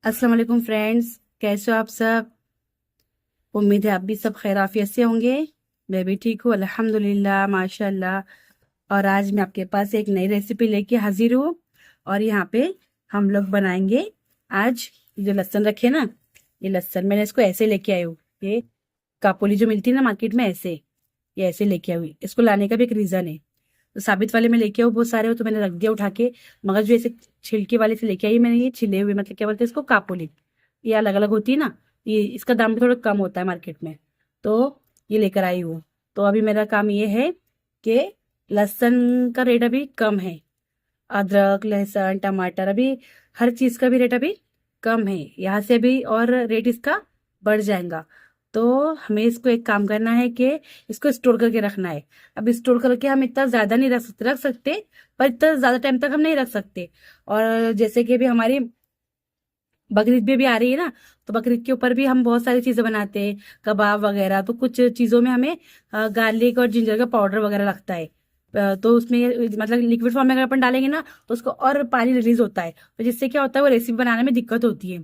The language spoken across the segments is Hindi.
अस्सलाम वालेकुम फ्रेंड्स, कैसे हो आप सब। उम्मीद है आप भी सब खैर आफियत से होंगे। मैं भी ठीक हूँ अल्हम्दुलिल्लाह माशाल्लाह। और आज मैं आपके पास एक नई रेसिपी लेके हाजिर हूँ। और यहाँ पे हम लोग बनाएंगे आज जो लहसुन रखे ना, ये लहसुन मैंने इसको ऐसे लेके आई हूँ। ये कापोली जो मिलती है ना मार्केट में, ऐसे ये ऐसे लेके आई हुई। इसको लाने का भी एक रीज़न है। तो साबित वाले में लेके आओ बहुत सारे हो, तो मैंने रख दिया उठा के। मगर जो ऐसे छिलके वाले से लेके आई मैंने, ये छिले हुए मतलब क्या बोलते हैं इसको, कापोली। ये अलग अलग होती है ना। ये इसका दाम भी थोड़ा कम होता है मार्केट में। तो ये लेकर आई हूँ। तो अभी मेरा काम ये है कि लहसुन का रेट अभी कम है। अदरक लहसुन टमाटर अभी हर चीज़ का भी रेट अभी कम है। यहाँ से भी और रेट इसका बढ़ जाएगा। तो हमें इसको एक काम करना है कि इसको स्टोर करके रखना है। अब स्टोर करके हम इतना ज़्यादा नहीं रख सकते, पर इतना ज़्यादा टाइम तक हम नहीं रख सकते। और जैसे कि अभी हमारी बकरीद भी आ रही है ना, तो बकरीद के ऊपर भी हम बहुत सारी चीज़ें बनाते हैं, कबाब वगैरह। तो कुछ चीज़ों में हमें गार्लिक और जिंजर का पाउडर वगैरह लगता है। तो उसमें मतलब लिक्विड फॉर्म में अगर अपन डालेंगे ना, तो उसको और पानी रिलीज होता है, तो जिससे क्या होता है वो रेसिपी बनाने में दिक्कत होती है।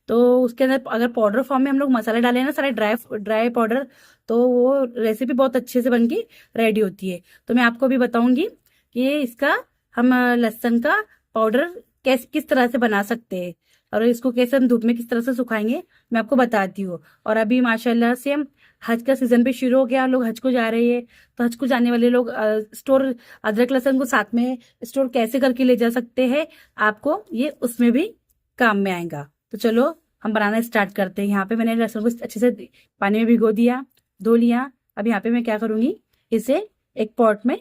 तो उसके अंदर अगर पाउडर फॉर्म में हम लोग मसाले डालें ना, सारे ड्राई ड्राई पाउडर, तो वो रेसिपी बहुत अच्छे से बन के रेडी होती है। तो मैं आपको भी बताऊंगी कि इसका हम लहसुन का पाउडर किस तरह से बना सकते हैं, और इसको कैसे हम धूप में किस तरह से सुखाएंगे, मैं आपको बताती हूँ। और अभी माशाल्लाह से हम हज का सीजन भी शुरू हो गया, लोग हज को जा रहे हैं। तो हज को जाने वाले लोग स्टोर अदरक लहसुन को साथ में स्टोर कैसे करके ले जा सकते हैं, आपको ये उसमें भी काम में आएगा। तो चलो हम बनाना स्टार्ट करते हैं। यहाँ पे मैंने लहसुन को अच्छे से पानी में भिगो दिया, धो लिया। अब यहाँ पे मैं क्या करूंगी, इसे एक पॉट में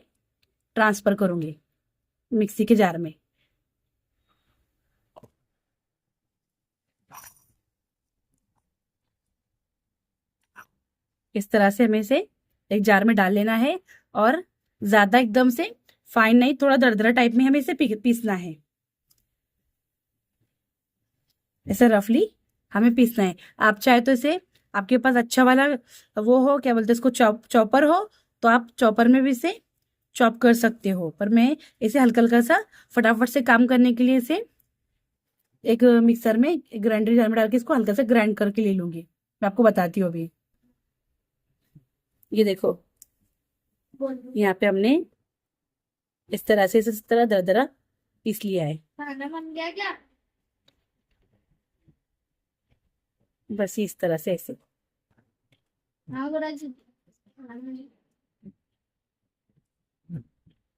ट्रांसफर करूंगी, मिक्सी के जार में। इस तरह से हमें इसे एक जार में डाल लेना है। और ज्यादा एकदम से फाइन नहीं, थोड़ा दरदरा टाइप में हमें इसे पीसना है। ऐसे रफली हमें पीसना है। आप चाहे तो इसे, आपके पास अच्छा वाला वो हो, क्या बोलते हैं इसको, चॉपर हो, तो आप चॉपर में भी इसे चॉप कर सकते हो। पर मैं इसे हल्का हल्का सा फटाफट से काम करने के लिए इसे एक मिक्सर में, ग्राइंडर जार में डाल के इसको हल्का से ग्राइंड करके ले लूंगी। मैं आपको बताती हूँ अभी। ये देखो, यहाँ पे हमने इस तरह से, इस तरह दरदरा पीस लिया है। खाना बन गया क्या? बस इस तरह से ऐसे। हाँ गुरुजी। हाँ,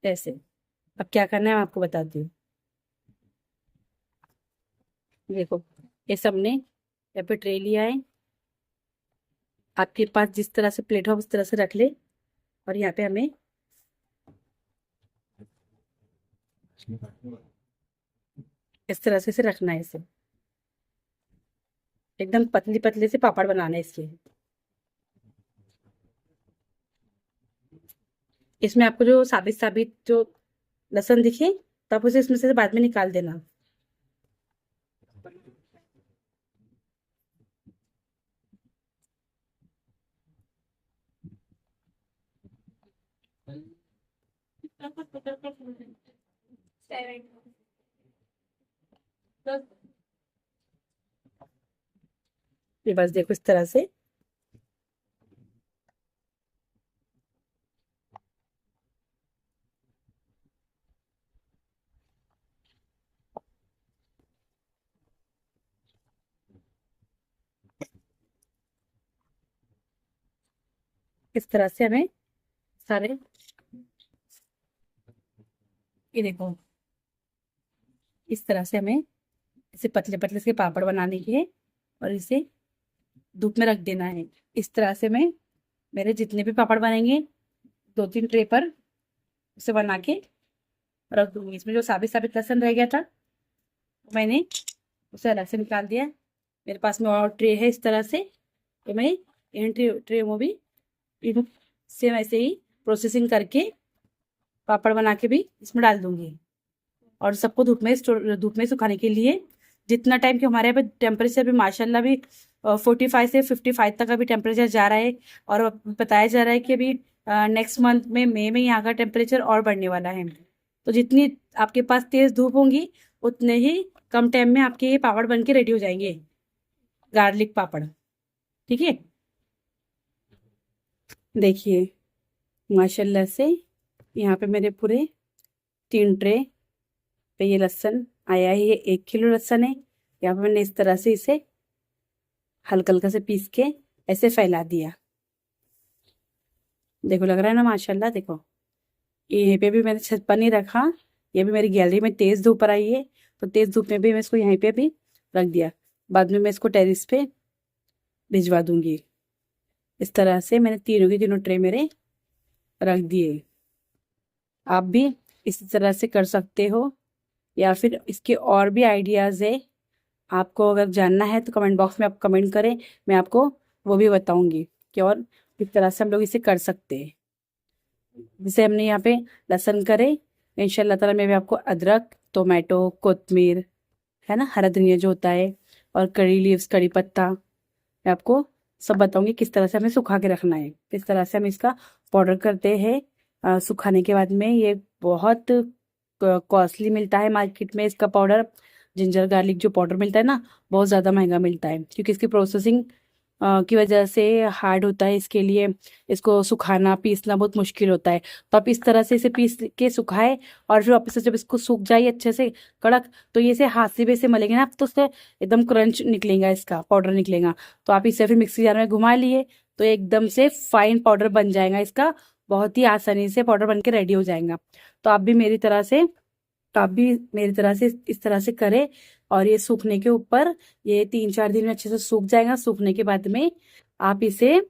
ऐसे अब क्या करना है मैं आपको बताती हूँ। देखो, ये सब ने यहाँ पे ट्रे लिया है। आपके पास जिस तरह से प्लेट हो उस तरह से रख ले। और यहाँ पे हमें इस तरह से इसे रखना है। इसे एकदम पतली पतले से पापड़ बनाना है इसके। इसमें आपको जो साबित साबित जो लहसुन दिखे, तो आप उसे इसमें से बाद में निकाल देना। ये बस देखो इस तरह से, इस तरह से हमें सारे, ये देखो इस तरह से हमें इसे पतले पतले से पापड़ बनाने के हैं। और इसे धूप में रख देना है। इस तरह से मैं मेरे जितने भी पापड़ बनेंगे, 2-3 ट्रे पर उसे बना के रख दूंगी। इसमें जो साबित साबित लहसुन रह गया था, मैंने उसे अलग से निकाल दिया। मेरे पास में और ट्रे है इस तरह से, तो मैं इन ट्रे में भी इन सेम ऐसे ही प्रोसेसिंग करके पापड़ बना के भी इसमें डाल दूंगी। और सबको धूप में सुखाने के लिए, जितना टाइम कि हमारे यहाँ पे टेम्परेचर भी माशाल्लाह भी 45 से 55 तक अभी टेम्परेचर जा रहा है। और बताया जा रहा है कि अभी नेक्स्ट मंथ में मई में यहाँ का टेम्परेचर और बढ़ने वाला है। तो जितनी आपके पास तेज धूप होंगी, उतने ही कम टाइम में आपके ये पापड़ बन के रेडी हो जाएंगे, गार्लिक पापड़। ठीक है, देखिए माशाल्लाह से यहाँ पे मेरे पूरे 3 ट्रे पे ये लहसुन आया है। ये 1 किलो लहसुन है। यहाँ पे मैंने इस तरह से इसे हल्का हल्का से पीस के ऐसे फैला दिया। देखो लग रहा है ना माशाल्लाह। देखो यहीं पे भी मैंने छत पर नहीं रखा, ये भी मेरी गैलरी में तेज धूप आई है, तो तेज धूप में भी मैं इसको यहीं पे भी रख दिया। बाद में मैं इसको टेरिस पे भिजवा दूंगी। इस तरह से मैंने तीनों के तीनों ट्रे मेरे रख दिए। आप भी इसी तरह से कर सकते हो, या फिर इसके और भी आइडियाज़ है। आपको अगर जानना है तो कमेंट बॉक्स में आप कमेंट करें, मैं आपको वो भी बताऊंगी कि और किस तरह से हम लोग इसे कर सकते हैं। जैसे हमने यहाँ पे लहसुन करे, इंशाल्लाह ताला मैं भी आपको अदरक, टोमेटो, कोतमीर है ना, हरा धनिया जो होता है, और कड़ी लीव्स, कड़ी पत्ता, मैं आपको सब बताऊंगी किस तरह से हमें सुखा के रखना है, किस तरह से हम इसका पाउडर करते हैं। सुखाने के बाद में ये बहुत कॉस्टली मिलता है मार्केट में इसका पाउडर। जिंजर गार्लिक जो पाउडर मिलता है ना, बहुत ज़्यादा महंगा मिलता है, क्योंकि इसकी प्रोसेसिंग की वजह से हार्ड होता है। इसके लिए इसको सुखाना पीसना बहुत मुश्किल होता है। तो आप इस तरह से इसे पीस के सुखाए, और फिर वापस से जब इसको सूख जाए अच्छे से कड़क, तो ये इसे हाथ से भी इसे मलेंगे ना, तो उससे एकदम क्रंच निकलेगा, इसका पाउडर निकलेगा। तो आप इसे फिर मिक्सी जार में घुमा लिए तो एकदम से फाइन पाउडर बन जाएगा इसका। बहुत ही आसानी से पाउडर बन के रेडी हो जाएगा। तो आप भी मेरी तरह से इस तरह से करें। और ये सूखने के ऊपर ये 3-4 दिन में अच्छे से सूख जाएगा। सूखने के बाद में आप इसे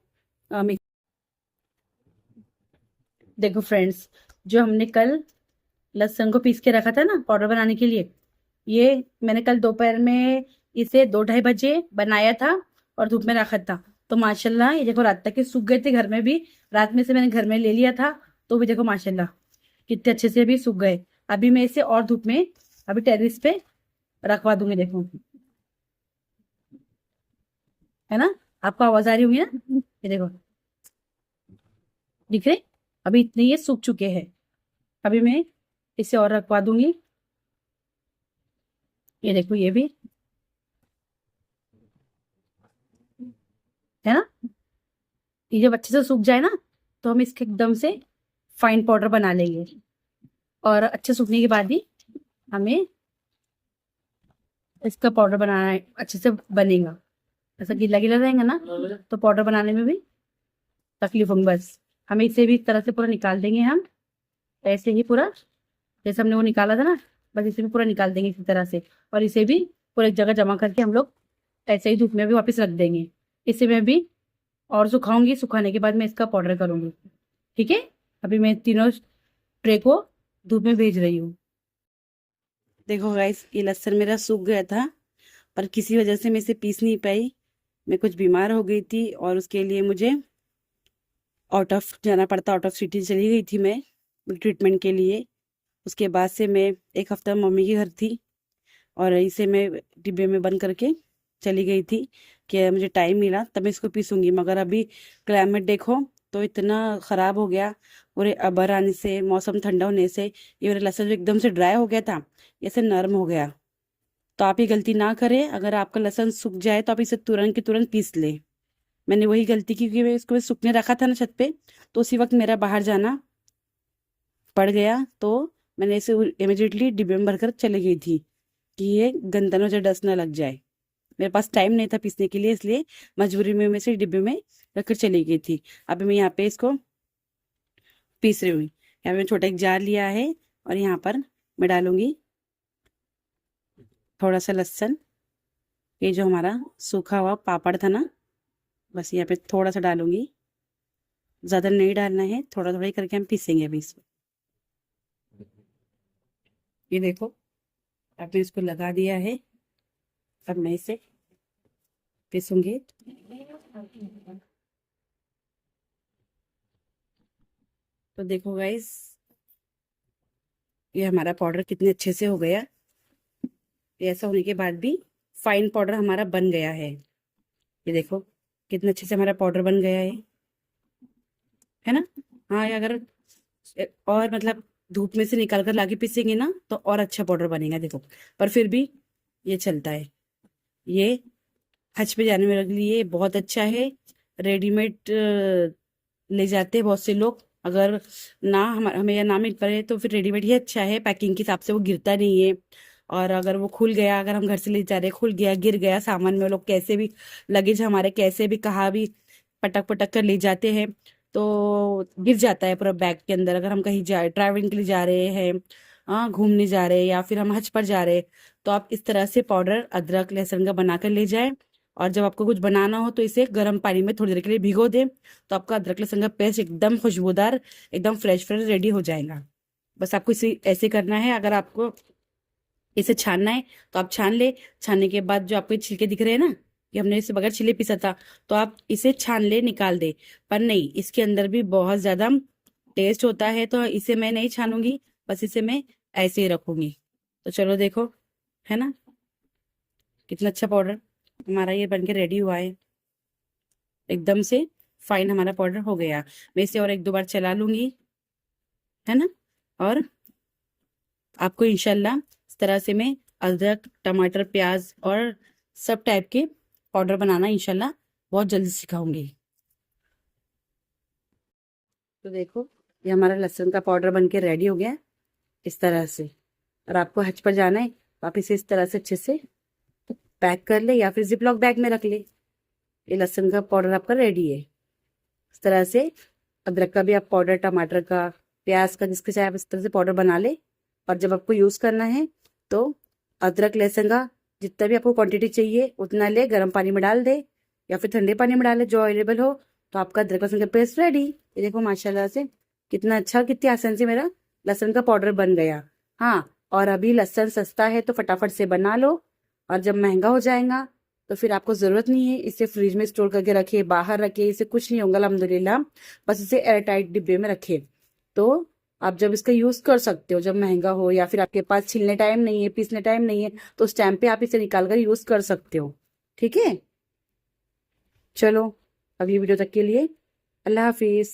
देखो फ्रेंड्स, जो हमने कल लहसुन को पीस के रखा था ना पाउडर बनाने के लिए, ये मैंने कल दोपहर में इसे 2-2:30 बजे बनाया था और धूप में रखा था। तो माशाल्लाह ये देखो रात तक के सूख गए थे घर में भी। रात में से मैंने घर में ले लिया था, तो भी देखो माशाल्लाह कितने अच्छे से भी सूख गए। अभी मैं इसे और धूप में अभी टेरिस पे रखवा दूंगी। देखो है ना, आपको आवाज आ रही होगी ना, ये देखो दिख रहे, अभी इतने ये सूख चुके हैं। अभी मैं इसे और रखवा दूंगी। ये देखो ये भी है ना, ये जब अच्छे से सूख जाए ना, तो हम इसके एकदम से फाइन पाउडर बना लेंगे। और अच्छे सूखने के बाद ही हमें इसका पाउडर बनाना है, अच्छे से बनेगा। ऐसा गीला गीला रहेगा ना, तो पाउडर बनाने में भी तकलीफ होगी। बस हमें इसे भी इस तरह से पूरा निकाल देंगे हम, ऐसे ही पूरा जैसे हमने वो निकाला था ना, बस इसे भी पूरा निकाल देंगे इसी तरह से। और इसे भी पूरा एक जगह जमा करके हम लोग ऐसे ही धूप में भी वापस रख देंगे। इसे मैं भी और सुखाऊंगी, सुखाने के बाद मैं इसका पाउडर करूंगी। ठीक है, अभी मैं तीनों ट्रे को धूप में भेज रही हूँ। देखो गाइस, ये लहसुन मेरा सूख गया था, पर किसी वजह से मैं इसे पीस नहीं पाई। मैं कुछ बीमार हो गई थी और उसके लिए मुझे आउट ऑफ जाना पड़ता, आउट ऑफ सिटी चली गई थी मैं ट्रीटमेंट के लिए। उसके बाद से मैं 1 हफ्ता मम्मी के घर थी, और इसे मैं डिब्बे में बंद करके चली गई थी कि मुझे टाइम मिला तब मैं इसको पीसूंगी। मगर अभी क्लाइमेट देखो तो इतना ख़राब हो गया, पूरे अबर आने से, मौसम ठंडा होने से ये मेरा लहसुन जो एकदम से ड्राई हो गया था, ऐसे नरम हो गया। तो आप ये गलती ना करें। अगर आपका लहसुन सूख जाए तो आप इसे तुरंत की तुरंत पीस लें। मैंने वही गलती की, क्योंकि मैं इसको सूखने रखा था ना छत पे, तो उसी वक्त मेरा बाहर जाना पड़ गया। तो मैंने इसे इमिडिएटली डिब्बे में भरकर चली गई थी कि ये गंदा न जो डस्ट ना लग जाए। मेरे पास टाइम नहीं था पीसने के लिए, इसलिए मजबूरी में मैं इसे डिब्बे में रखकर चली गई थी। अभी मैं यहाँ पे इसको पीस रही हूँ। यहाँ पे छोटा एक जार लिया है, और यहाँ पर मैं डालूंगी थोड़ा सा लहसुन। ये जो हमारा सूखा हुआ पापड़ था ना, बस यहाँ पे थोड़ा सा डालूंगी, ज़्यादा नहीं डालना है, थोड़ा थोड़ा ही करके हम पीसेंगे अभी इसको। ये देखो आपने इसको लगा दिया है, अब मैं इसे पीसूंगी। तो देखो गाइस, ये हमारा पाउडर कितने अच्छे से हो गया। ये ऐसा होने के बाद भी फाइन पाउडर हमारा बन गया है। ये देखो कितने अच्छे से हमारा पाउडर बन गया है ना। हाँ, ये अगर और मतलब धूप में से निकाल कर लाके पीसेंगे ना, तो और अच्छा पाउडर बनेगा। देखो, पर फिर भी ये चलता है। ये हज पे जाने में के लिए बहुत अच्छा है। रेडीमेड ले जाते हैं बहुत से लोग। अगर ना हमें या ना मिल पाए तो फिर रेडीमेड ही अच्छा है, पैकिंग के हिसाब से वो गिरता नहीं है। और अगर वो खुल गया, अगर हम घर से ले जा रहे हैं, खुल गया, गिर गया सामान में, वो लोग कैसे भी लगेज हमारे कैसे भी कहाँ भी पटक पटक कर ले जाते हैं तो गिर जाता है पूरा बैग के अंदर। अगर हम कहीं जा ट्रैवलिंग के लिए जा रहे हैं, हाँ घूमने जा रहे हैं या फिर हम हज पर जा रहे हैं, तो आप इस तरह से पाउडर अदरक लहसुन का बना कर ले जाएं। और जब आपको कुछ बनाना हो तो इसे गर्म पानी में थोड़ी देर के लिए भिगो दें, तो आपका अदरक लहसुन का पेस्ट एकदम खुशबूदार, एकदम फ्रेश फ्रेश रेडी हो जाएगा। बस आपको इसे ऐसे करना है। अगर आपको इसे छानना है तो आप छान ले। छानने के बाद जो आपको ये छिलके दिख रहे हैं ना, कि हमने इसे बगैर छिले पीसा था, तो आप इसे छान ले, निकाल दे। पर नहीं, इसके अंदर भी बहुत ज्यादा टेस्ट होता है, तो इसे मैं नहीं छानूंगी, बस इसे मैं ऐसे ही रखूंगी। तो चलो देखो, है ना कितना अच्छा पाउडर हमारा ये बनके रेडी हुआ है। एकदम से फाइन हमारा पाउडर हो गया। मैं इसे और एक दो बार चला लूंगी, है ना। और आपको इंशाल्लाह इस तरह से मैं अदरक टमाटर प्याज और सब टाइप के पाउडर बनाना इंशाल्लाह बहुत जल्दी सिखाऊंगी। तो देखो, ये हमारा लहसुन का पाउडर बनके रेडी हो गया है इस तरह से। और आपको हज पर जाना है तो आप इसे इस तरह से अच्छे से पैक कर ले या फिर जिपलॉक बैग में रख ले। ये लहसुन का पाउडर आपका रेडी है। इस तरह से अदरक का भी आप पाउडर, टमाटर का, प्याज का, जिसके चाहे आप इस तरह से पाउडर बना ले। और जब आपको यूज करना है तो अदरक लहसुन का जितना भी आपको क्वांटिटी चाहिए उतना ले, गर्म पानी में डाल दे या फिर ठंडे पानी में डाले, जो अवेलेबल हो। तो आपका अदरक लहसुन का पेस्ट रेडी। ये देखो माशाल्लाह से कितना अच्छा, कितनी आसान से मेरा लहसुन का पाउडर बन गया। हाँ, और अभी लहसुन सस्ता है तो फटाफट से बना लो। और जब महंगा हो जाएगा तो फिर आपको जरूरत नहीं है इसे फ्रिज में स्टोर करके रखे, बाहर रखे, इसे कुछ नहीं होगा अल्हम्दुलिल्लाह। बस इसे एयरटाइट डिब्बे में रखे तो आप जब इसका यूज कर सकते हो, जब महंगा हो या फिर आपके पास छीलने टाइम नहीं है, पीसने टाइम नहीं है, तो उस टाइम पे आप इसे निकाल कर यूज कर सकते हो। ठीक है, चलो अब ये वीडियो तक के लिए अल्लाह हाफिज।